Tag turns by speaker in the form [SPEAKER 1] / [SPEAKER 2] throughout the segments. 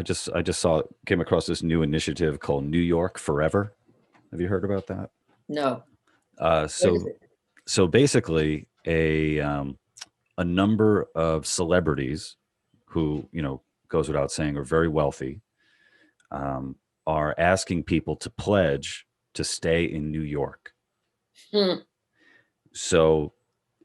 [SPEAKER 1] came across this new initiative called New York Forever. Have you heard about that?
[SPEAKER 2] No.
[SPEAKER 1] Uh,
[SPEAKER 2] What is
[SPEAKER 1] so
[SPEAKER 2] it?
[SPEAKER 1] so basically, a number of celebrities who, goes without saying, are very wealthy, um, are asking people to pledge to stay in New York.
[SPEAKER 2] Hmm.
[SPEAKER 1] So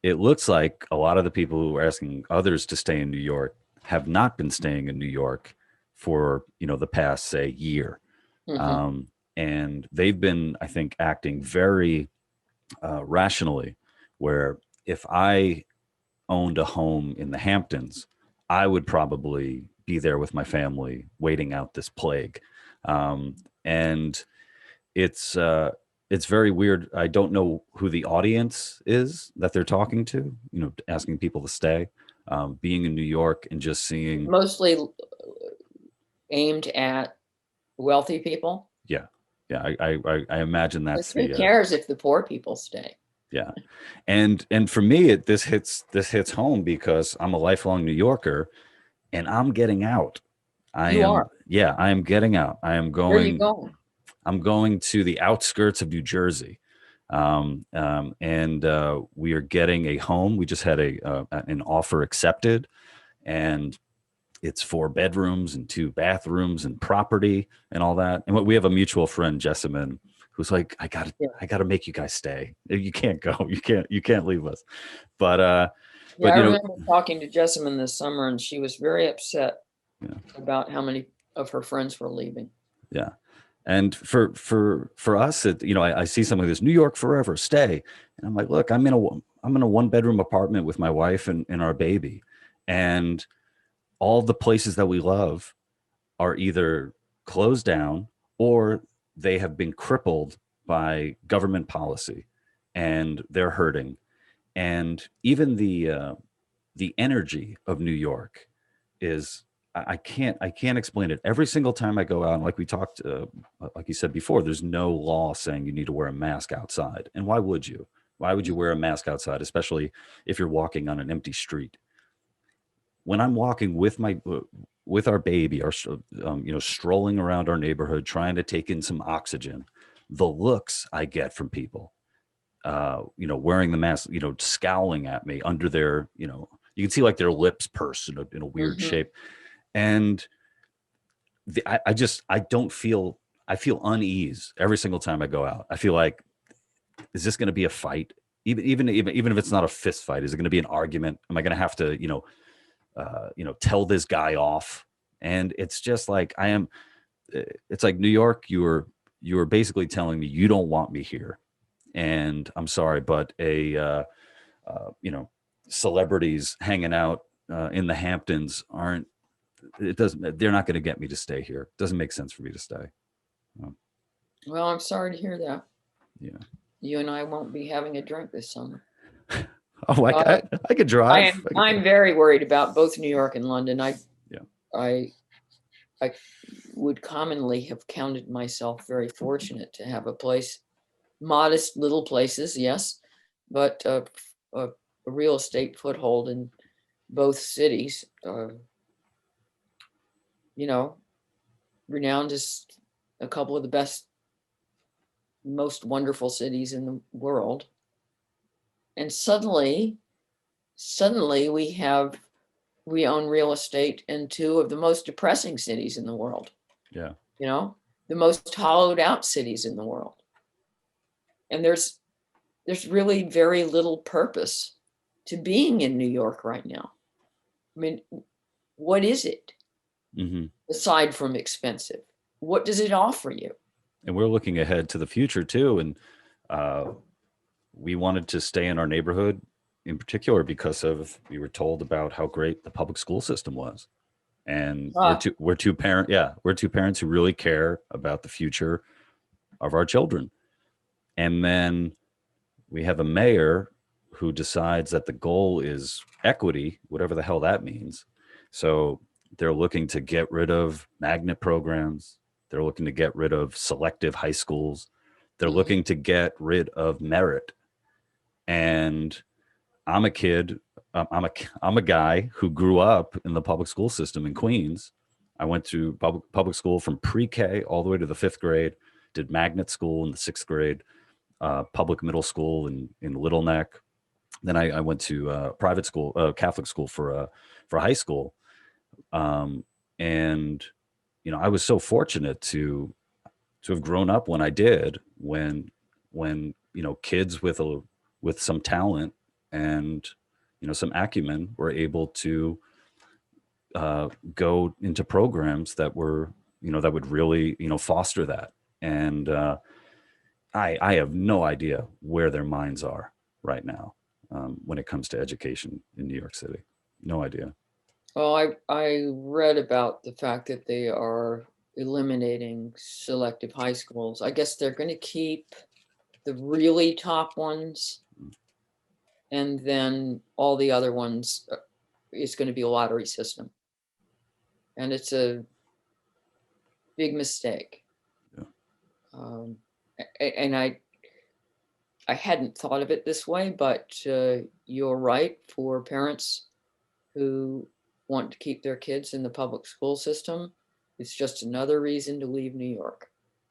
[SPEAKER 1] it looks like a lot of the people who are asking others to stay in New York have not been staying in New York for, the past, say, year.
[SPEAKER 2] Hmm.
[SPEAKER 1] Um, and they've been, I think, acting very rationally, where if I owned a home in the Hamptons, I would probably be there with my family waiting out this plague. And it's very weird. I don't know who the audience is that they're talking to, asking people to stay. Being in New York and just seeing,
[SPEAKER 2] Mostly aimed at wealthy people.
[SPEAKER 1] yeah, yeah. I imagine
[SPEAKER 2] But
[SPEAKER 1] that's
[SPEAKER 2] who
[SPEAKER 1] the
[SPEAKER 2] cares if the poor people stay?
[SPEAKER 1] yeah, and for me, this hits home because I'm a lifelong New Yorker, and I'm getting out.
[SPEAKER 2] You are.
[SPEAKER 1] I am getting out.
[SPEAKER 2] Where are you going?
[SPEAKER 1] I'm going to the outskirts of New Jersey. And we are getting a home. We just had an offer accepted, and it's 4 bedrooms and 2 bathrooms and property and all that. And we have a mutual friend, Jessamine, who's like,
[SPEAKER 2] Yeah.
[SPEAKER 1] I gotta make you guys stay. You can't go. You can't leave us. But
[SPEAKER 2] Yeah, I remember talking to Jessamine this summer, and she was very upset
[SPEAKER 1] yeah.
[SPEAKER 2] about how many of her friends were leaving.
[SPEAKER 1] Yeah. And for us, I see something like this, New York Forever, stay. And I'm like, look, I'm in a 1-bedroom apartment with my wife and our baby. And all the places that we love are either closed down or they have been crippled by government policy, and they're hurting. And even the energy of New York is, I can't explain it. Every single time I go out, and like we talked, like you said before, there's no law saying you need to wear a mask outside. And why would you? Why would you wear a mask outside, especially if you're walking on an empty street? When I'm walking with our baby, strolling around our neighborhood, trying to take in some oxygen, the looks I get from people, wearing the mask, scowling at me under their, you can see like their lips purse in a weird
[SPEAKER 2] Mhm.
[SPEAKER 1] shape. And I don't feel, I feel unease every single time I go out. I feel like, is this going to be a fight? Even if it's not a fist fight, is it going to be an argument? Am I going to have to, tell this guy off? And it's just like, it's like New York, you were basically telling me you don't want me here. And I'm sorry, but celebrities hanging out in the Hamptons they're not going to get me to stay here. It doesn't make sense for me to stay.
[SPEAKER 2] Well, I'm sorry to hear that.
[SPEAKER 1] Yeah.
[SPEAKER 2] You and I won't be having a drink this summer.
[SPEAKER 1] Oh, I could drive.
[SPEAKER 2] I'm very worried about both New York and London. I would commonly have counted myself very fortunate to have a place, modest little places, yes, but a real estate foothold in both cities. Renowned as a couple of the best, most wonderful cities in the world. And suddenly we own real estate in 2 of the most depressing cities in the world.
[SPEAKER 1] Yeah.
[SPEAKER 2] The most hollowed out cities in the world. And there's really very little purpose to being in New York right now. I mean, what is it?
[SPEAKER 1] Mm-hmm.
[SPEAKER 2] Aside from expensive, what does it offer you?
[SPEAKER 1] And we're looking ahead to the future too. And we wanted to stay in our neighborhood in particular because we were told about how great the public school system was. And we're two parents who really care about the future of our children. And then we have a mayor who decides that the goal is equity, whatever the hell that means. So they're looking to get rid of magnet programs. They're looking to get rid of selective high schools. They're looking to get rid of merit. And I'm a guy who grew up in the public school system in Queens. I went to public school from pre-K all the way to the 5th grade, did magnet school in the 6th grade, public middle school in Little Neck. Then I went to private school, Catholic school for high school. And, you know, I was so fortunate to have grown up when I did, when, you know, kids with some talent and, you know, some acumen were able to go into programs that were, you know, that would really, you know, foster that. And I have no idea where their minds are right now when it comes to education in New York City. No idea.
[SPEAKER 2] Well, I read about the fact that they are eliminating selective high schools. I guess they're going to keep the really top ones, and then all the other ones is going to be a lottery system. And it's a big mistake. Yeah. And I hadn't thought of it this way, but you're right. For parents who want to keep their kids in the public school system, it's just another reason to leave New York.